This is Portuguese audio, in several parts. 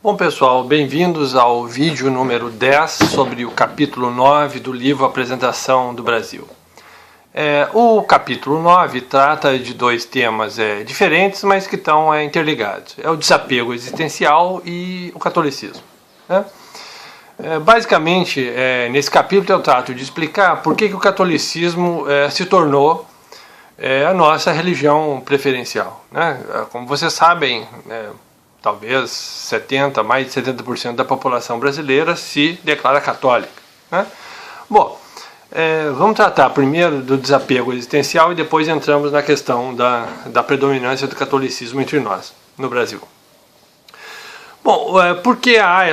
Bom pessoal, bem-vindos ao vídeo número 10 sobre o capítulo 9 do livro Apresentação do Brasil. O capítulo 9 trata de dois temas diferentes, mas que estão interligados. É o desapego existencial e o catolicismo. Basicamente, nesse capítulo eu trato de explicar por que o catolicismo se tornou a nossa religião preferencial. Como vocês sabem, talvez mais de 70% da população brasileira se declara católica. Bom, vamos tratar primeiro do desapego existencial e depois entramos na questão da predominância do catolicismo entre nós, no Brasil. Bom, porque há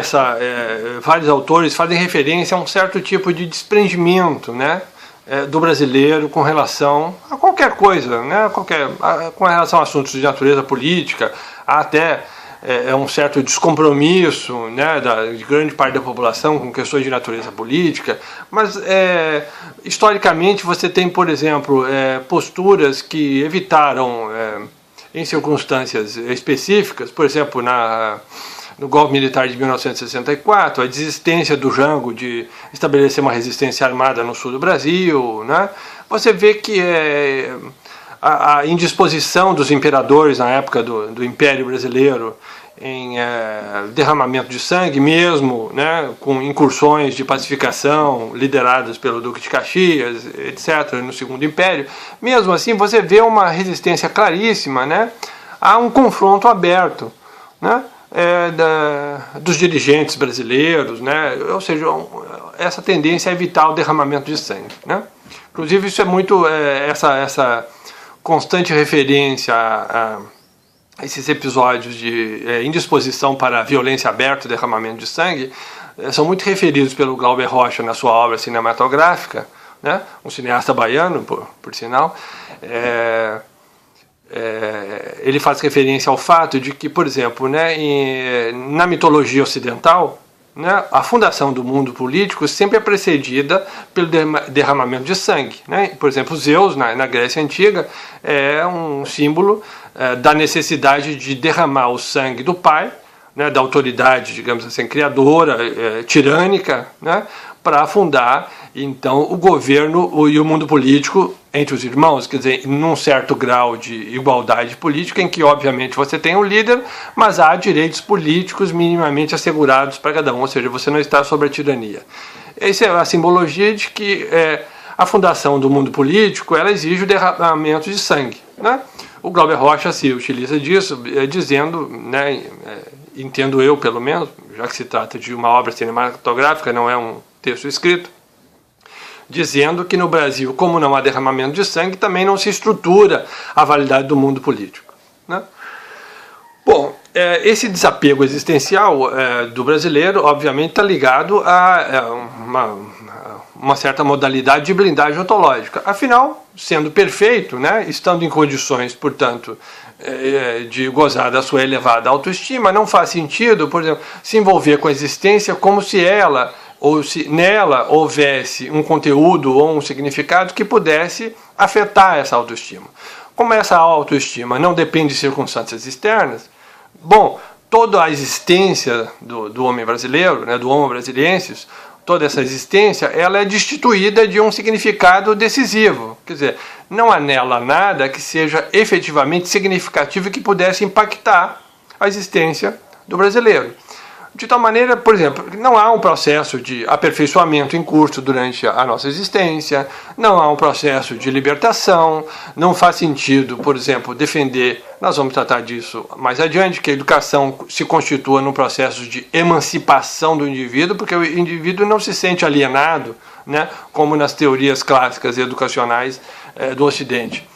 vários autores fazem referência a um certo tipo de desprendimento, do brasileiro com relação a qualquer coisa, com relação a assuntos de natureza política, até um certo descompromisso de grande parte da população com questões de natureza política, mas historicamente você tem, por exemplo, posturas que evitaram, em circunstâncias específicas, por exemplo, no golpe militar de 1964, a desistência do Jango de estabelecer uma resistência armada no sul do Brasil, você vê que a indisposição dos imperadores na época do Império Brasileiro em derramamento de sangue, mesmo com incursões de pacificação lideradas pelo Duque de Caxias, etc., no Segundo Império, mesmo assim você vê uma resistência claríssima a um confronto aberto dos dirigentes brasileiros, ou seja, essa tendência a evitar o derramamento de sangue. Inclusive isso é muito essa constante referência a esses episódios de indisposição para a violência aberta e derramamento de sangue são muito referidos pelo Glauber Rocha na sua obra cinematográfica, um cineasta baiano, por sinal. Ele faz referência ao fato de que, por exemplo, na mitologia ocidental, a fundação do mundo político sempre é precedida pelo derramamento de sangue. Por exemplo, Zeus, na Grécia Antiga, é um símbolo da necessidade de derramar o sangue do pai, da autoridade, digamos assim, criadora, tirânica, para fundar, então, o governo e o mundo político entre os irmãos, quer dizer, num certo grau de igualdade política, em que, obviamente, você tem um líder, mas há direitos políticos minimamente assegurados para cada um, ou seja, você não está sob a tirania. Essa é a simbologia de que a fundação do mundo político, ela exige o derramamento de sangue. O Glauber Rocha se utiliza disso, dizendo, entendo eu pelo menos, já que se trata de uma obra cinematográfica, não é um texto escrito, dizendo que no Brasil, como não há derramamento de sangue, também não se estrutura a validade do mundo político. Bom, esse desapego existencial do brasileiro, obviamente, está ligado a uma certa modalidade de blindagem ontológica. Afinal, sendo perfeito, estando em condições, portanto, de gozar da sua elevada autoestima, não faz sentido, por exemplo, se envolver com a existência como se ela ou se nela houvesse um conteúdo ou um significado que pudesse afetar essa autoestima. Como essa autoestima não depende de circunstâncias externas, bom, toda a existência do homem brasileiro, do homo brasiliensis, toda essa existência, ela é destituída de um significado decisivo. Quer dizer, não há nela nada que seja efetivamente significativo e que pudesse impactar a existência do brasileiro. De tal maneira, por exemplo, não há um processo de aperfeiçoamento em curso durante a nossa existência, não há um processo de libertação, não faz sentido, por exemplo, defender, nós vamos tratar disso mais adiante, que a educação se constitua num processo de emancipação do indivíduo, porque o indivíduo não se sente alienado, como nas teorias clássicas educacionais do Ocidente.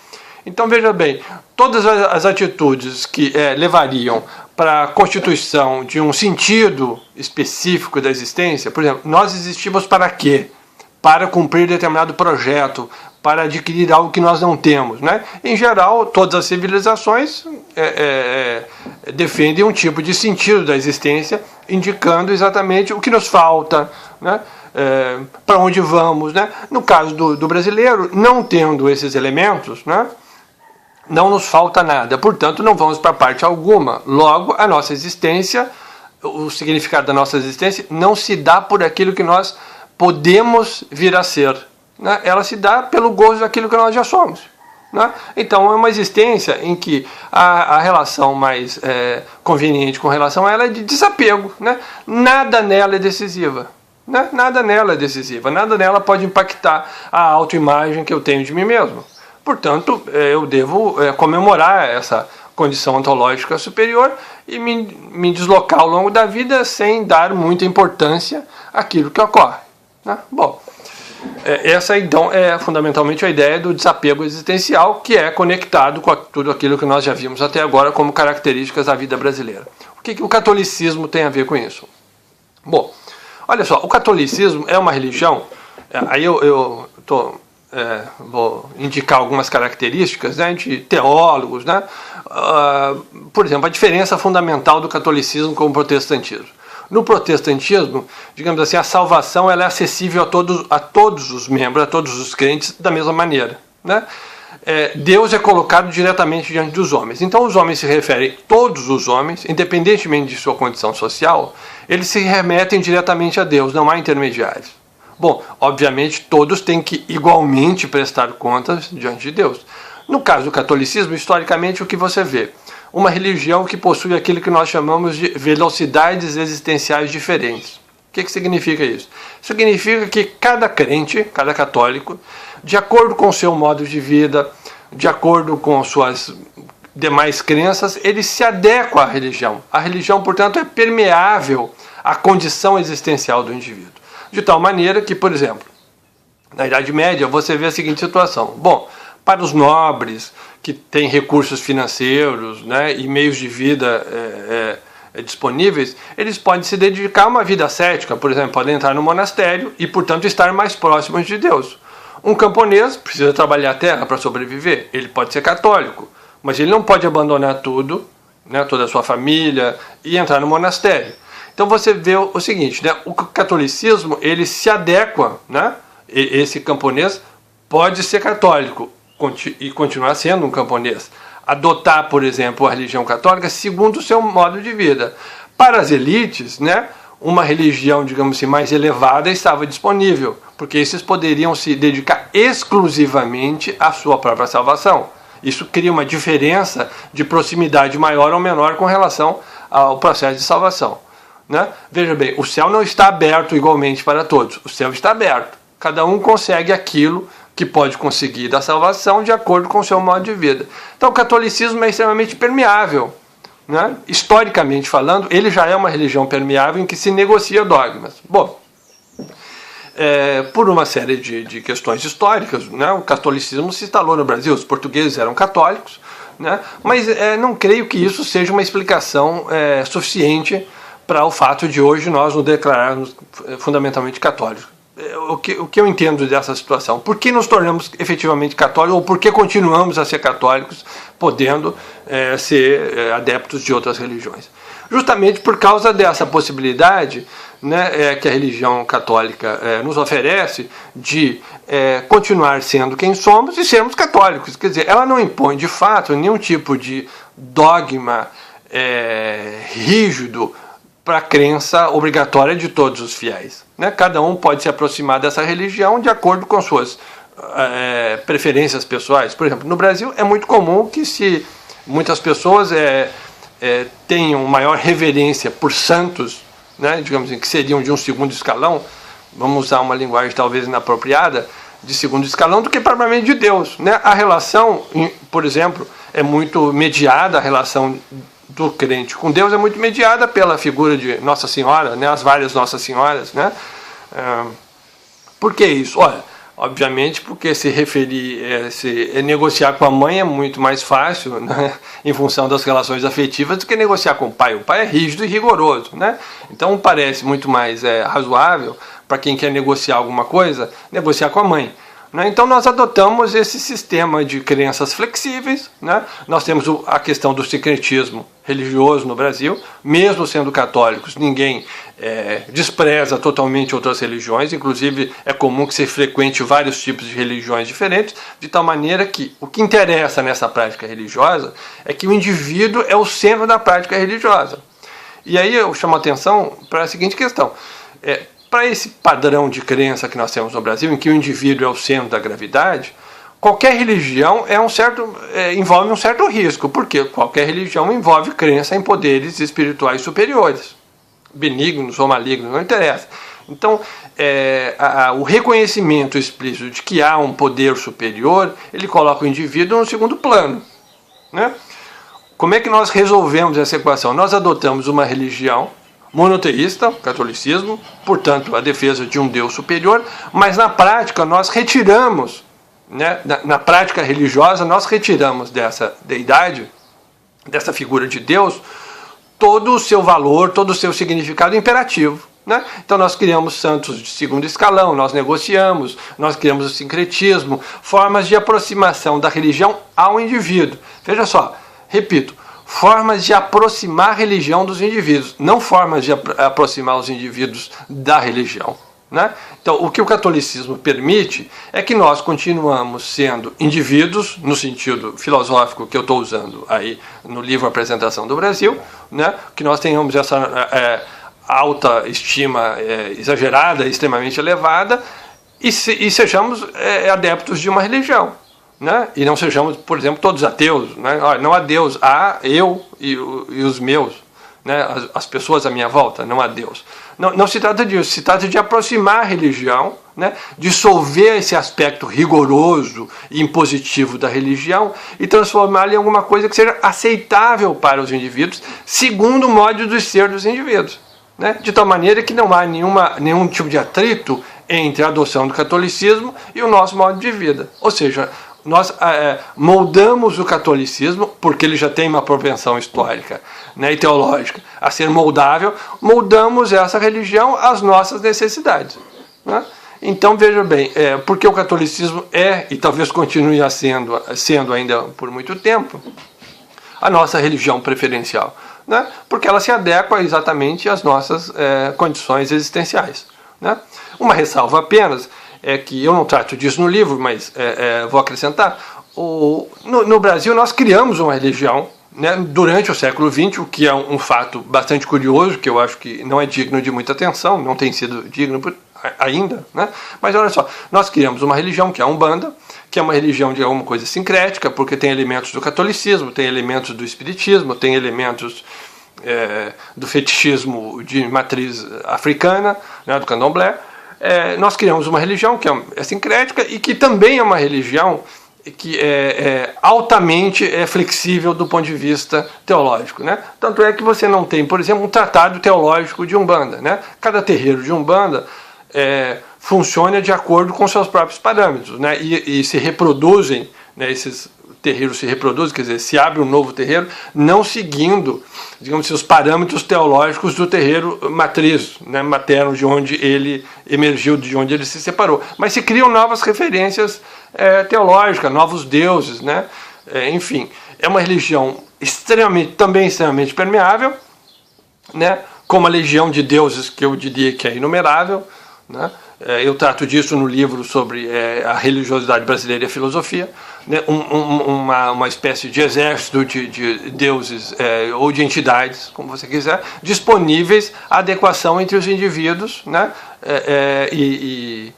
Então, veja bem, todas as atitudes que levariam para a constituição de um sentido específico da existência, por exemplo, nós existimos para quê? Para cumprir determinado projeto, para adquirir algo que nós não temos. Em geral, todas as civilizações defendem um tipo de sentido da existência, indicando exatamente o que nos falta, para onde vamos. No caso do brasileiro, não tendo esses elementos, não nos falta nada, portanto não vamos para parte alguma. Logo, a nossa existência o significado da nossa existência não se dá por aquilo que nós podemos vir a ser, né? Ela se dá pelo gozo daquilo que nós já somos, né? Então é uma existência em que a relação mais conveniente com relação a ela é de desapego, né? Nada nela é decisiva, né? Nada nela é decisiva, nada nela pode impactar a autoimagem que eu tenho de mim mesmo. Portanto, eu devo comemorar essa condição ontológica superior e me deslocar ao longo da vida sem dar muita importância àquilo que ocorre, né? Bom, essa então é fundamentalmente a ideia do desapego existencial, que é conectado com tudo aquilo que nós já vimos até agora como características da vida brasileira. O que o catolicismo tem a ver com isso? Bom, olha só, o catolicismo é uma religião, aí vou indicar algumas características, né, de teólogos, né? Por exemplo, a diferença fundamental do catolicismo com o protestantismo. No protestantismo, digamos assim, a salvação ela é acessível a todos os membros, a todos os crentes, da mesma maneira, né? Deus é colocado diretamente diante dos homens. Então os homens se referem, todos os homens, independentemente de sua condição social, eles se remetem diretamente a Deus, não há intermediários. Bom, obviamente todos têm que igualmente prestar contas diante de Deus. No caso do catolicismo, historicamente, o que você vê? Uma religião que possui aquilo que nós chamamos de velocidades existenciais diferentes. O que significa isso? Significa que cada crente, cada católico, de acordo com o seu modo de vida, de acordo com suas demais crenças, ele se adequa à religião. A religião, portanto, é permeável à condição existencial do indivíduo. De tal maneira que, por exemplo, na Idade Média, você vê a seguinte situação. Bom, para os nobres que têm recursos financeiros, né, e meios de vida disponíveis, eles podem se dedicar a uma vida ascética, por exemplo, podem entrar no monastério e, portanto, estar mais próximos de Deus. Um camponês precisa trabalhar a terra para sobreviver, ele pode ser católico, mas ele não pode abandonar tudo, né, toda a sua família, e entrar no monastério. Então você vê o seguinte, né, o catolicismo ele se adequa, né, esse camponês pode ser católico e continuar sendo um camponês, adotar, por exemplo, a religião católica segundo o seu modo de vida. Para as elites, né, uma religião, digamos assim, mais elevada estava disponível, porque esses poderiam se dedicar exclusivamente à sua própria salvação. Isso cria uma diferença de proximidade maior ou menor com relação ao processo de salvação, né? Veja bem, o céu não está aberto igualmente para todos, o céu está aberto. Cada um consegue aquilo que pode conseguir da salvação de acordo com o seu modo de vida. Então o catolicismo é extremamente permeável, né? Historicamente falando, ele já é uma religião permeável em que se negocia dogmas. Bom, por uma série de questões históricas, né, o catolicismo se instalou no Brasil, os portugueses eram católicos, né, mas não creio que isso seja uma explicação suficiente para o fato de hoje nós nos declararmos fundamentalmente católicos. O que eu entendo dessa situação? Por que nos tornamos efetivamente católicos ou por que continuamos a ser católicos podendo ser adeptos de outras religiões? Justamente por causa dessa possibilidade, né, que a religião católica nos oferece de continuar sendo quem somos e sermos católicos. Quer dizer, ela não impõe de fato nenhum tipo de dogma rígido para a crença obrigatória de todos os fiéis, né? Cada um pode se aproximar dessa religião de acordo com suas preferências pessoais. Por exemplo, no Brasil é muito comum que muitas pessoas tenham maior reverência por santos, né, digamos assim, que seriam de um segundo escalão, vamos usar uma linguagem talvez inapropriada, de segundo escalão, do que propriamente de Deus, né? A relação, por exemplo, é muito mediada, a relação do crente com Deus é muito mediada pela figura de Nossa Senhora, né, as várias Nossas Senhoras, né? Por que isso? Olha, obviamente porque se negociar com a mãe é muito mais fácil, né, em função das relações afetivas, do que negociar com o pai. O pai é rígido e rigoroso, né? Então parece muito mais razoável para quem quer negociar alguma coisa, negociar com a mãe, né? Então nós adotamos esse sistema de crenças flexíveis, né? Nós temos a questão do secretismo religioso no Brasil, mesmo sendo católicos, ninguém despreza totalmente outras religiões, inclusive é comum que se frequente vários tipos de religiões diferentes, de tal maneira que o que interessa nessa prática religiosa é que o indivíduo é o centro da prática religiosa. E aí eu chamo a atenção para a seguinte questão. Para esse padrão de crença que nós temos no Brasil, em que o indivíduo é o centro da gravidade, qualquer religião envolve um certo risco, porque qualquer religião envolve crença em poderes espirituais superiores, benignos ou malignos, não interessa. Então, o reconhecimento explícito de que há um poder superior, ele coloca o indivíduo no segundo plano, né? Como é que nós resolvemos essa equação? Nós adotamos uma religião monoteísta, catolicismo, portanto, a defesa de um Deus superior, mas na prática nós retiramos, né, na prática religiosa, nós retiramos dessa deidade, dessa figura de Deus, todo o seu valor, todo o seu significado imperativo. Né? Então nós criamos santos de segundo escalão, nós negociamos, nós criamos o sincretismo, formas de aproximação da religião ao indivíduo. Veja só, repito, formas de aproximar a religião dos indivíduos, não formas de aproximar os indivíduos da religião. Né? Então, o que o catolicismo permite é que nós continuamos sendo indivíduos, no sentido filosófico que eu estou usando aí no livro Apresentação do Brasil, né? Que nós tenhamos essa alta estima exagerada, extremamente elevada, e sejamos adeptos de uma religião. Né? E não sejamos, por exemplo, todos ateus. Né? Não há Deus, há eu e os meus, né? As pessoas à minha volta, não há Deus. Não se trata disso, se trata de aproximar a religião, né? Dissolver esse aspecto rigoroso e impositivo da religião e transformá-la em alguma coisa que seja aceitável para os indivíduos, segundo o modo de ser dos indivíduos. Né? De tal maneira que não há nenhum tipo de atrito entre a adoção do catolicismo e o nosso modo de vida. Ou seja, nós moldamos o catolicismo, porque ele já tem uma propensão histórica, né, e teológica, a ser moldável, moldamos essa religião às nossas necessidades. Né? Então, veja bem, porque o catolicismo e talvez continue sendo ainda por muito tempo, a nossa religião preferencial. Né? Porque ela se adequa exatamente às nossas condições existenciais. Né? Uma ressalva apenas, que eu não trato disso no livro, mas vou acrescentar. No Brasil nós criamos uma religião, né, durante o século XX, o que é um fato bastante curioso, que eu acho que não é digno de muita atenção, não tem sido digno ainda, né? Mas olha só, nós criamos uma religião que é a Umbanda, que é uma religião de alguma coisa sincrética, porque tem elementos do catolicismo, tem elementos do espiritismo, tem elementos do fetichismo de matriz africana, né, do candomblé. Nós criamos uma religião que é sincrética e que também é uma religião que é altamente flexível do ponto de vista teológico. Né? Tanto é que você não tem, por exemplo, um tratado teológico de Umbanda. Né? Cada terreiro de Umbanda funciona de acordo com seus próprios parâmetros, né? E se reproduzem, né, esses terreiros se reproduzem, quer dizer, se abre um novo terreiro, não seguindo, digamos assim, os parâmetros teológicos do terreiro matriz, né, materno, de onde ele emergiu, de onde ele se separou. Mas se criam novas referências teológicas, novos deuses, né? Enfim, é uma religião também extremamente permeável, né? Com uma legião de deuses que eu diria que é inumerável, né? Eu trato disso no livro sobre a religiosidade brasileira e a filosofia, né? Uma espécie de exército de deuses ou de entidades, como você quiser, disponíveis à adequação entre os indivíduos, né? E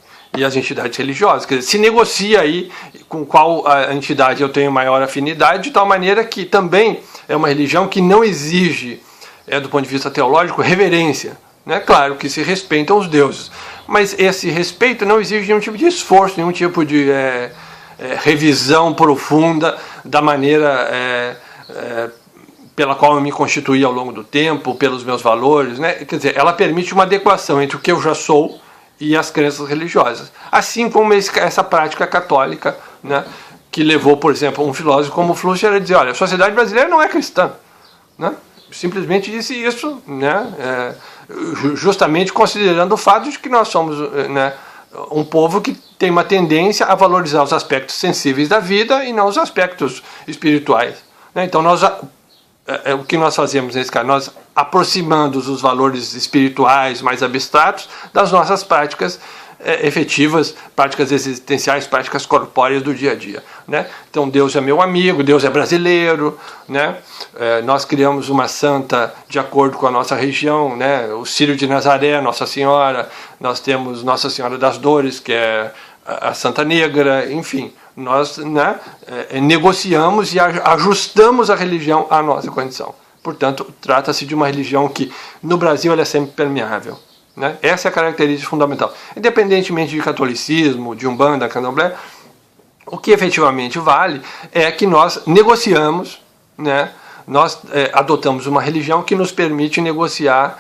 as entidades religiosas. Quer dizer, se negocia aí com qual a entidade eu tenho maior afinidade, de tal maneira que também é uma religião que não exige, do ponto de vista teológico, reverência. Né? Claro que se respeitam os deuses, mas esse respeito não exige nenhum tipo de esforço, nenhum tipo de revisão profunda da maneira pela qual eu me constituí ao longo do tempo, pelos meus valores. Né? Quer dizer, ela permite uma adequação entre o que eu já sou e as crenças religiosas. Assim como essa prática católica, né? Que levou, por exemplo, um filósofo como Flusser a dizer, olha, a sociedade brasileira não é cristã. Né? Simplesmente disse isso, né? Justamente considerando o fato de que nós somos, né, um povo que tem uma tendência a valorizar os aspectos sensíveis da vida e não os aspectos espirituais. Né? Então, o que nós fazemos nesse caso? Nós aproximando os valores espirituais mais abstratos das nossas práticas efetivas, práticas existenciais, práticas corpóreas do dia a dia, né? Então Deus é meu amigo, Deus é brasileiro, né? Nós criamos uma santa de acordo com a nossa região, né? O Círio de Nazaré, Nossa Senhora, nós temos Nossa Senhora das Dores, que é a Santa Negra, enfim, nós, né, negociamos e ajustamos a religião à nossa condição. Portanto, trata-se de uma religião que no Brasil ela é sempre permeável, né? Essa é a característica fundamental. Independentemente de catolicismo, de umbanda, candomblé, o que efetivamente vale é que nós negociamos, né? Nós adotamos uma religião que nos permite negociar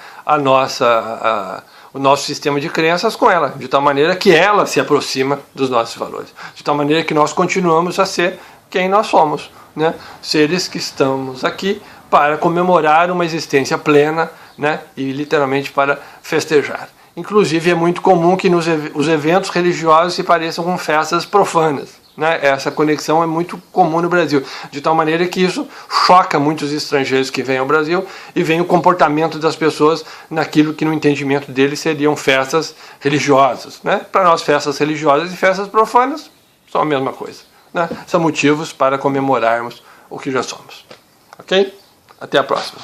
o nosso sistema de crenças com ela, de tal maneira que ela se aproxima dos nossos valores, de tal maneira que nós continuamos a ser quem nós somos, né? Seres que estamos aqui para comemorar uma existência plena, né? E literalmente para festejar. Inclusive é muito comum que os eventos religiosos se pareçam com festas profanas, né? Essa conexão é muito comum no Brasil, de tal maneira que isso choca muitos estrangeiros que vêm ao Brasil e veem o comportamento das pessoas naquilo que no entendimento deles seriam festas religiosas, né? Para nós, festas religiosas e festas profanas são a mesma coisa, né? São motivos para comemorarmos o que já somos. Ok? Até a próxima.